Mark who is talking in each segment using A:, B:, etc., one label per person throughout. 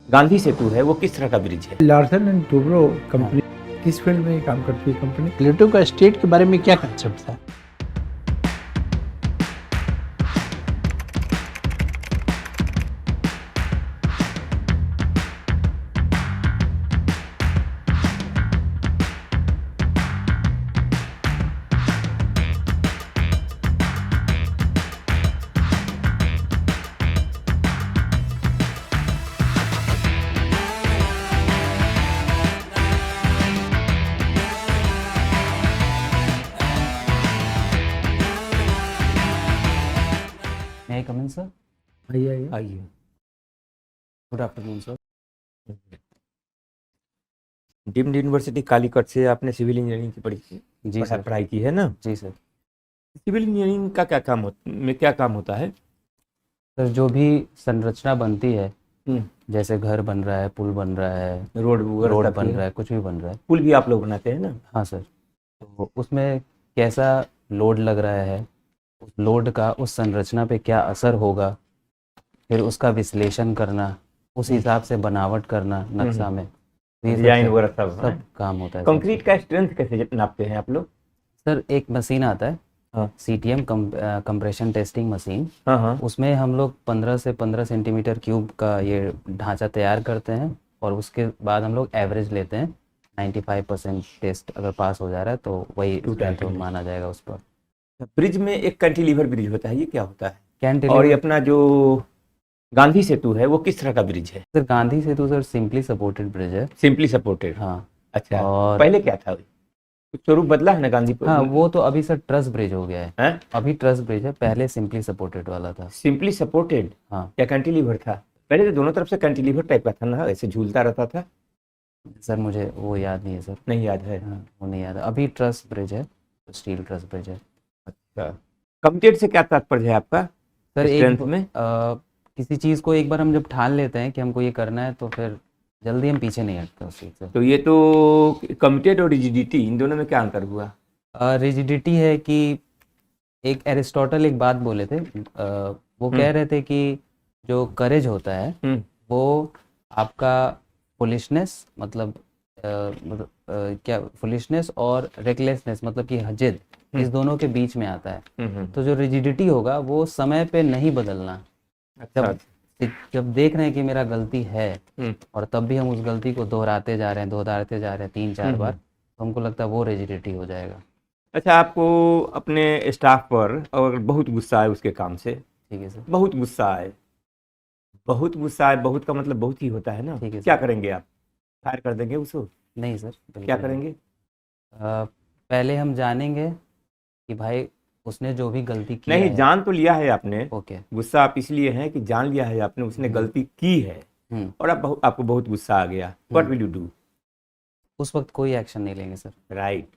A: गांधी सेतु है वो किस तरह का ब्रिज है?
B: लार्सन एंड टूब्रो कंपनी किस फील्ड में काम करती है कंपनी?
C: प्लेटो का स्टेट के बारे में क्या कंसेप्ट था?
D: May I come in, sir?
B: आइए
A: आइए।
D: Good afternoon, sir.
A: Deemed university Calicut से आपने सिविल इंजीनियरिंग की
D: जी सर।
A: पढ़ाई की है ना?
D: जी सर।
A: सिविल इंजीनियरिंग का क्या काम होता है?
D: सर जो भी संरचना बनती है,
A: हम्म,
D: जैसे घर बन रहा है, पुल बन रहा है,
A: रोड
D: रोड बन रहा है, कुछ भी बन रहा है।
A: पुल भी आप लोग बनाते हैं ना?
D: हाँ सर। तो उसमें कैसा लोड लग रहा है, उस लोड का उस संरचना पे क्या असर होगा, फिर उसका विश्लेषण करना, उस हिसाब से बनावट करना नक्शा में, तो ये
A: डिजाइन
D: सब
A: वगैरह सब
D: सब काम होता है सर।
A: कंक्रीट का स्ट्रेंथ कैसे नापते हैं आप लोग?
D: सर एक मशीन आता है,
A: हाँ
D: CTM कंप्रेशन टेस्टिंग मशीन।
A: हाँ हाँ।
D: उसमें हम लोग 15 से 15 सेंटीमीटर क्यूब का ये ढांचा तैयार करते हैं और उसके बाद हम लोग एवरेज लेते हैं। 95% टेस्ट अगर पास हो जा रहा है तो वही स्ट्रेंथ माना जाएगा उस पर।
A: ब्रिज में एक कैंटिलीवर ब्रिज होता है, ये क्या होता है? और ये
D: कैंटिलीवर
A: अपना जो गांधी सेतु है वो किस तरह का ब्रिज है?
D: सर, गांधी सेतु सर सिंपली सपोर्टेड ब्रिज है।
A: Simply supported.
D: हाँ।
A: अच्छा,
D: और
A: पहले क्या था? कुछ स्वरूप बदला है ना गांधी
D: हाँ, वो तो अभी सर ट्रस ब्रिज हो गया है।
A: हैं?
D: अभी ट्रस ब्रिज है, पहले सिंपली सपोर्टेड वाला था।
A: सिंपली सपोर्टेड
D: हाँ
A: या कैंटिलीवर था? पहले तो दोनों तरफ से कैंटिलीवर टाइप का था ना, ऐसे झूलता रहता था।
D: सर, मुझे वो याद नहीं है सर।
A: नहीं याद है?
D: हाँ, वो नहीं याद है। अभी ट्रस ब्रिज है, स्टील ट्रस ब्रिज है।
A: अच्छा, कमिटेड से क्या तात्पर्य है आपका
D: सर
A: स्ट्रेंथ में?
D: किसी चीज़ को एक बार हम जब ठान लेते हैं कि हमको ये करना है तो फिर जल्दी हम पीछे नहीं हटते उस चीज़ से।
A: तो ये तो कमिटेड और रिजिडिटी, इन दोनों में क्या अंतर हुआ?
D: रिजिडिटी है कि एक एरिस्टोटल एक बात बोले थे, वो कह रहे थे कि जो करेज होता है
A: हम्म,
D: वो आपका फुलिशनेस मतलब क्या फुलिशनेस और रेकलेसनेस मतलब कि जिद, इस दोनों के बीच में आता है। तो जो रिजिडिटी होगा वो समय पे नहीं बदलना।
A: अच्छा
D: जब देख रहे हैं कि मेरा गलती है
A: हम्म,
D: और तब भी हम उस गलती को दोहराते जा रहे हैं 3-4 बार, तो हमको लगता है वो रिजिडिटी हो जाएगा।
A: अच्छा, आपको अपने स्टाफ पर अगर बहुत गुस्सा है उसके काम से,
D: ठीक है सर।
A: बहुत गुस्सा है, बहुत का मतलब बहुत ही होता है ना,
D: ठीक है
A: क्या
D: सर।
A: करेंगे आप? फायर कर देंगे उसको?
D: नहीं सर,
A: क्या
D: बिल्कुल नहीं।
A: करेंगे?
D: पहले हम जानेंगे कि भाई उसने जो भी गलती की
A: नहीं,
D: है।
A: जान तो लिया है आपने,
D: ओके।
A: गुस्सा आप इसलिए हैं कि जान लिया है आपने उसने गलती की है और आपको बहुत गुस्सा आ गया, व्हाट विल यू डू?
D: उस वक्त कोई एक्शन नहीं लेंगे सर।
A: राइट।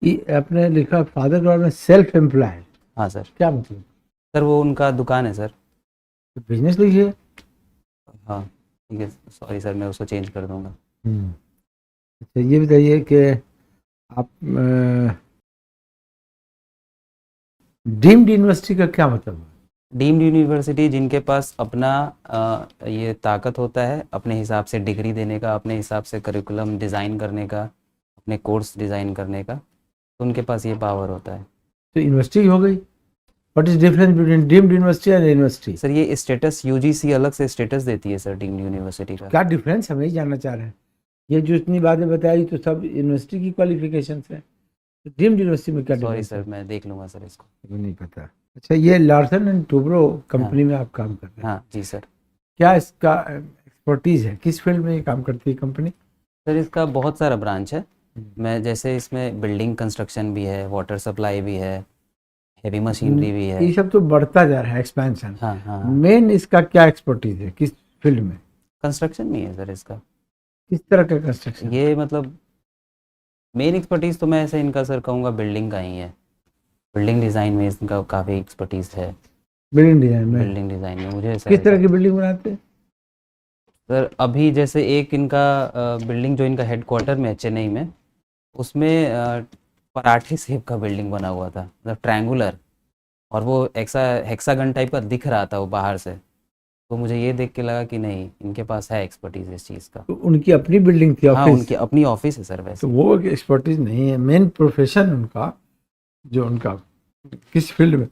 B: ये आपने लिखा फादर गवर्नमेंट सेल्फ एम्प्लॉयड,
D: हाँ सर।
B: क्या मतलब?
D: सर वो उनका दुकान है सर।
B: बिजनेस लिखिए।
D: हाँ ठीक है, सॉरी सर, मैं उसको चेंज कर दूंगा।
B: अच्छा, ये बताइए कि आप डीम्ड यूनिवर्सिटी का क्या मतलब है?
D: डीम्ड यूनिवर्सिटी जिनके पास अपना ये ताकत होता है अपने हिसाब से डिग्री देने का, अपने हिसाब से करिकुलम डिज़ाइन करने का, अपने कोर्स डिज़ाइन करने का, तो उनके पास ये पावर होता है।
B: तो यूनिवर्सिटी हो गई। What is difference between deemed university and university?
D: Sir ये स्टेटस UGC अलग से स्टेटस देती है सर डीम्ड यूनिवर्सिटी का।
B: क्या डिफरेंस हम यही जानना चाह रहे हैं। ये जो इतनी बातें बताई तो सब यूनिवर्सिटी की क्वालिफिकेशन है, तो डीम्ड यूनिवर्सिटी में क्या
D: सॉरी
B: डिफरेंस
D: सर, मैं देख लूँगा सर इसको।
B: है? नहीं पता। अच्छा, ये लार्सन एंड टूब्रो कंपनी में आप काम कर रहे हैं।
D: हाँ जी सर।
B: क्या इसका एक्सपर्टीज है? किस फील्ड में ये काम करती है कंपनी?
D: सर इसका बहुत सारा ब्रांच है। मैं जैसे इसमें बिल्डिंग कंस्ट्रक्शन भी है, वाटर सप्लाई भी है, हेवी मशीनरी भी है।
B: ये सब तो बढ़ता जा रहा है, एक्सपेंशन।
D: हाँ हाँ।
B: मेन इसका क्या एक्सपर्टीज है, किस फील्ड में?
D: कंस्ट्रक्शन में है सर इसका।
B: किस तरह का कंस्ट्रक्शन?
D: ये मतलब मेन एक्सपर्टीज़ तो मैं ऐसे इनका सर कहूँगा बिल्डिंग का ही है। बिल्डिंग डिज़ाइन में इनका काफ़ी एक्सपर्टीज़ है।
B: बिल्डिंग डिजाइन में?
D: बिल्डिंग डिज़ाइन में मुझे ऐसा
B: किस तरह की बिल्डिंग बनाते हैं?
D: सर अभी जैसे एक इनका बिल्डिंग जो इनका हेडक्वार्टर में है चेन्नई में, उसमें पराठे शेप का बिल्डिंग बना हुआ था, मतलब ट्रायंगुलर, और वो हेक्सागन टाइप का दिख रहा था वो बाहर से। तो मुझे ये देख के लगा कि नहीं, इनके पास है एक्सपर्टीज इस चीज़ का।
B: तो उनकी अपनी बिल्डिंग थी,
D: हाँ,
B: ऑफिस।
D: उनकी अपनी ऑफिस है सर वैसे।
B: तो वो एक एक्सपर्टीज नहीं है, मेन प्रोफेशन उनका, जो उनका किस फील्ड में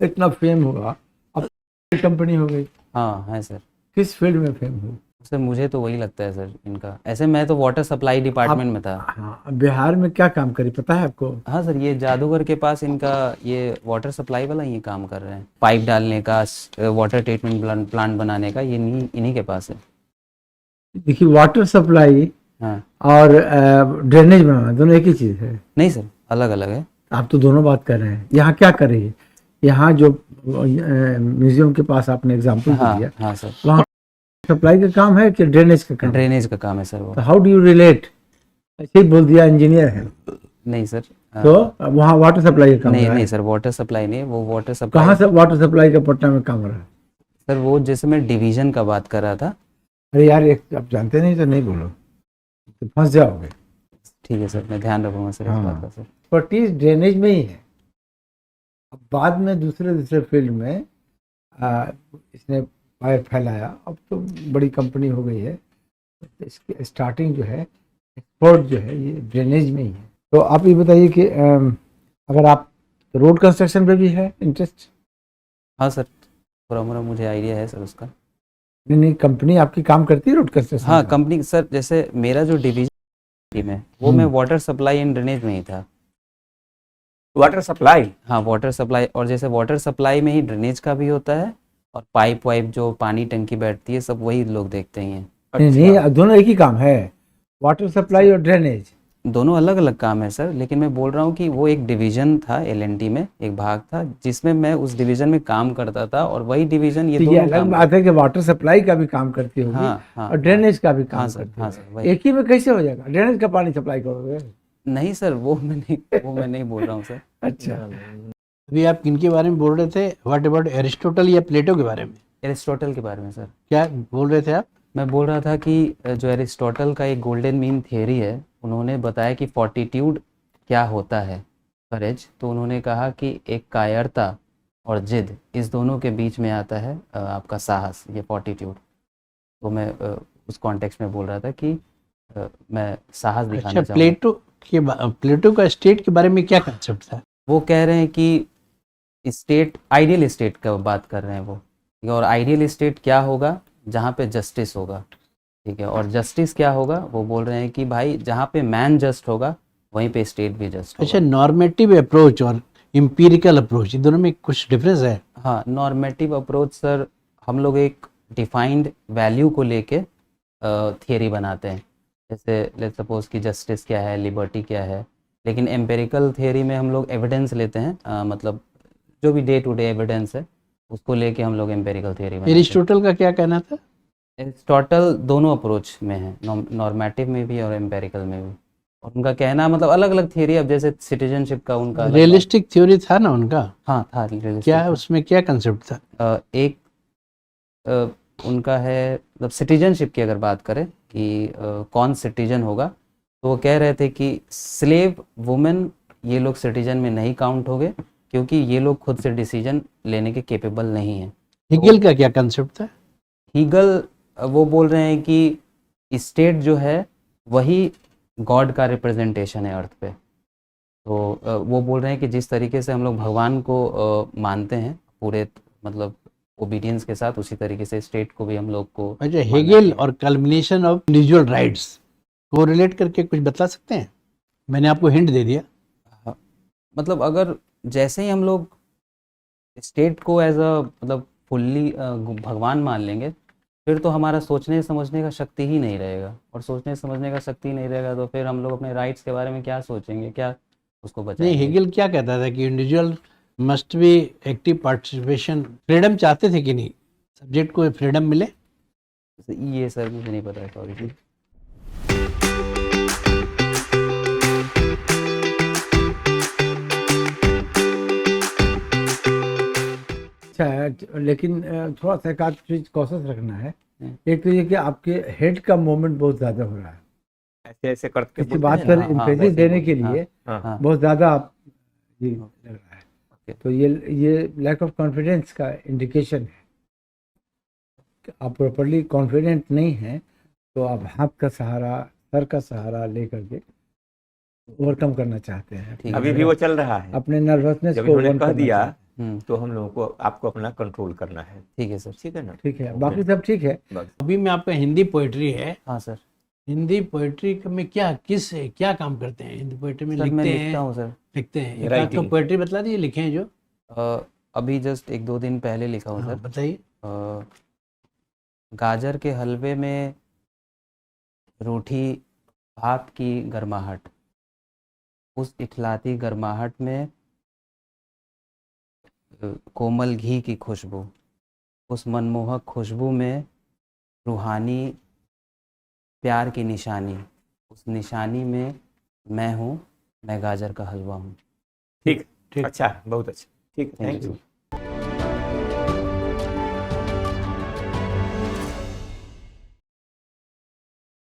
B: इतना फेम हुआ, अब कंपनी हो गई,
D: हाँ है सर।
B: किस फील्ड में फेम हुई?
D: सर मुझे तो वही लगता है सर इनका। ऐसे मैं तो वाटर सप्लाई डिपार्टमेंट में था।
B: हाँ, बिहार में क्या काम करी पता है आपको?
D: हाँ सर, ये जादूगर के पास इनका ये वाटर सप्लाई वाला ये काम कर रहे हैं, पाइप डालने का, वाटर ट्रीटमेंट प्लांट बनाने का, ये इन्हीं के पास है।
B: देखिए, वाटर सप्लाई
D: हाँ
B: और ड्रेनेज बनाना दोनों एक ही चीज है।
D: नहीं सर, अलग अलग है।
B: आप तो दोनों बात कर रहे हैं। यहाँ क्या कर रही है? यहाँ जो म्यूजियम के पास आपने एग्जाम्पल
D: हाँ
B: दिया,
D: हाँ सर,
B: वहाँ सप्लाई का काम है कि ड्रेनेज का काम?
D: ड्रेनेज का काम है सर वो।
B: तो हाउ डू यू रिलेट? ऐसे ही बोल दिया इंजीनियर है,
D: नहीं सर।
B: तो वहाँ वाटर सप्लाई का काम
D: नहीं
B: हो रहा
D: नहीं
B: है।
D: सर, वाटर सप्लाई नहीं, वो वाटर सप्लाई
B: कहाँ से वाटर सप्लाई का पटना में काम हो रहा है?
D: सर वो जैसे मैं डिवीजन का बात कर रहा था।
B: अरे यार, एक आप जानते नहीं तो नहीं बोलो, तो फंस जाओगे।
D: ठीक है सर, मैं ध्यान रखूंगा सर इस
B: हाँ।
D: बात का सर।
B: एक्सपर्टीज ड्रेनेज में ही है। अब बाद में दूसरे फील्ड में इसने पैर फैलाया, अब तो बड़ी कंपनी हो गई है। तो इसकी स्टार्टिंग जो है, एक्सपर्ट जो है, ये ड्रेनेज में ही है। तो आप ये बताइए कि अगर आप रोड कंस्ट्रक्शन पे भी है इंटरेस्ट?
D: हाँ सर, थोड़ा मोड़ा मुझे आइडिया है सर उसका।
B: नहीं, कंपनी आपकी काम करती है रोड कंस्ट्रक्शन?
D: हाँ कंपनी सर, जैसे मेरा जो डिवीजन टीम है वो मैं
B: हम्म।
D: वाटर सप्लाई एंड ड्रेनेज में ही था।
A: Water supply?
D: हाँ वाटर सप्लाई, और जैसे वाटर सप्लाई में ही ड्रेनेज का भी होता है, और पाइप वाइप जो पानी टंकी बैठती है सब वही लोग देखते ही हैं।
B: नहीं, दोनों एक ही काम है, वाटर सप्लाई और ड्रेनेज।
D: दोनों अलग अलग काम है सर, लेकिन मैं बोल रहा हूँ कि वो एक डिवीजन था, एलएनटी में एक भाग था जिसमें मैं उस डिवीजन में काम करता था, और वही डिवीजन ये
B: तो ये
D: दोनों
B: अलग
D: काम
B: बात है कि वाटर सप्लाई का भी काम करती होगी,
D: हाँ हाँ
B: और ड्रेनेज का भी
D: हाँ
B: काम
D: सर,
B: करती
D: हाँ
B: होगी।
D: सर वही।
B: एक ही में कैसे हो जाएगा? ड्रेनेज का पानी सप्लाई करोगे?
D: नहीं सर, वो मैं नहीं बोल रहा हूँ सर।
B: अच्छा,
C: अभी आप किनके बारे में बोल रहे थे? व्हाट अबाउट एरिस्टोटल या प्लेटो के बारे में?
D: एरिस्टोटल के बारे में सर
C: क्या बोल रहे थे आप?
D: मैं बोल रहा था कि जो एरिस्टोटल का एक गोल्डन मीन थियरी है, उन्होंने बताया कि फोर्टिट्यूड क्या होता है, करेज। तो उन्होंने कहा कि एक कायरता और जिद, इस दोनों के बीच में आता है आपका साहस, ये फोर्टिट्यूड। तो मैं उस कॉन्टेक्स्ट में बोल रहा था कि मैं साहस दिखाना
C: अच्छा,
D: चाहूँगा।
C: प्लेटो का स्टेट के बारे में क्या कंसेप्ट था?
D: वो कह रहे हैं कि स्टेट, आइडियल स्टेट का बात कर रहे हैं वो, और आइडियल स्टेट क्या होगा? जहाँ पे जस्टिस होगा, ठीक है। और जस्टिस क्या होगा? वो बोल रहे हैं कि भाई जहाँ पे मैन जस्ट होगा वहीं पे स्टेट भी जस्ट होगा।
C: अच्छा, नॉर्मेटिव अप्रोच और इम्पीरिकल अप्रोच, इन दोनों में कुछ डिफरेंस है?
D: हाँ, नॉर्मेटिव अप्रोच सर, हम लोग एक डिफाइंड वैल्यू को लेके थियरी बनाते हैं, जैसे लेट्स सपोज कि जस्टिस क्या है, लिबर्टी क्या है। लेकिन एम्पेरिकल थियरी में हम लोग एविडेंस लेते हैं, मतलब जो भी डे टू डे एविडेंस है उसको लेके हम लोग एम्पेरिकल थियरी बनाते हैं।
C: एरिस्टोटल का क्या कहना था?
D: एरिस्टोटल दोनों अप्रोच में है, नॉर्मेटिव में भी और एम्पेरिकल में भी। और उनका कहना मतलब अलग अलग थियरी, अब जैसे सिटीजनशिप का उनका अलग
C: रियलिस्टिक थ्योरी था ना उनका?
D: हाँ था, realistic
C: क्या
D: था।
C: उसमें क्या कंसेप्ट था?
D: एक उनका है, मतलब सिटीजनशिप की अगर बात करें कि कौन सिटीजन होगा, तो वो कह रहे थे कि स्लेव वुमेन ये लोग सिटीजन में नहीं काउंट होंगे, क्योंकि ये लोग खुद से डिसीजन लेने के केपेबल नहीं हैं।
C: हिगल का क्या कंसेप्ट था?
D: हीगल वो बोल रहे हैं कि स्टेट जो है वही गॉड का रिप्रेजेंटेशन है अर्थ पे। तो वो बोल रहे हैं कि जिस तरीके से हम लोग भगवान को मानते हैं पूरे मतलब ओबीडियंस के साथ, उसी तरीके से स्टेट को भी हम लोग को।
C: अच्छा, हेगेल और कल्मिनेशन ऑफ इंडिविजुअल राइट्स को रिलेट करके कुछ बता सकते हैं? मैंने आपको हिंट दे दिया।
D: मतलब अगर जैसे ही हम लोग स्टेट को एज अ मतलब फुल्ली भगवान मान लेंगे, फिर तो हमारा सोचने समझने का शक्ति ही नहीं रहेगा, और सोचने समझने का शक्ति नहीं रहेगा तो फिर हम लोग अपने राइट्स के बारे में क्या सोचेंगे, क्या उसको
C: नहीं,
D: बचाएंगे।
C: हेगेल क्या कहता था कि individual must be active participation, freedom चाहते थे कि नहीं, सब्जेक्ट को फ्रीडम मिले?
D: ये सर मुझे नहीं पता है, सॉरी।
B: अच्छा, लेकिन थोड़ा सा एक आध चीज कॉशस रखना है। एक तो ये कि आपके हेड का मूवमेंट बहुत ज्यादा हो रहा है,
A: ऐसे ऐसे करके
B: किसी
A: बोलते
B: बात
A: हैं
B: पर
A: ना।
D: हाँ,
B: इम्फेसिस
D: वैसे
B: देने
D: ही
B: के
D: बोल-
B: लिए
A: हाँ,
B: बहुत ज्यादा आप ये लग रहा है।
D: Okay.
B: तो ये लैक ऑफ कॉन्फिडेंस का इंडिकेशन है। आप प्रॉपरली कॉन्फिडेंट नहीं हैं तो आप हाथ का सहारा, सर का सहारा लेकर के ओवरकम करना चाहते हैं।
D: ठीक है।
A: अभी भी वो चल रहा है।
B: अपने नर्वसनेस
A: जब
B: को
A: इन्होंने
B: overcome
A: कह
B: करना
A: दिया
B: चाहते हैं।
A: तो हम लोगों को आपको अपना कंट्रोल करना है।
D: ठीक है सर।
A: ठीक है ना?
B: ठीक है, बाकी सब ठीक है।
A: बस
C: अभी में आपका हिंदी पोइट्री है,
D: हाँ सर।
C: हिंदी पोइट्री में क्या काम करते हैं? हिंदी पोइट्री में
D: सर मैं
C: लिखते
D: लिखता
C: हैं,
D: हूँ सर।
C: लिखते हैं। एक आध
A: Writing.
C: तो पोइट्री बतला दीजिए, लिखे हैं जो।
D: अभी जस्ट 1-2 दिन पहले लिखा हूँ
C: हाँ,
D: सर।
C: बताइए।
D: गाजर के हलवे में रूठी भाप की गर्माहट, उस इठलाती गर्माहट में कोमल घी की खुशबू, उस मनमोहक खुशबू में रूहानी प्यार की निशानी, उस निशानी में मैं हूँ, मैं गाजर का हलवा हूँ।
A: ठीक,
C: ठीक।
A: अच्छा, बहुत अच्छा। ठीक, थैंक
D: Thank
A: यू।
D: you.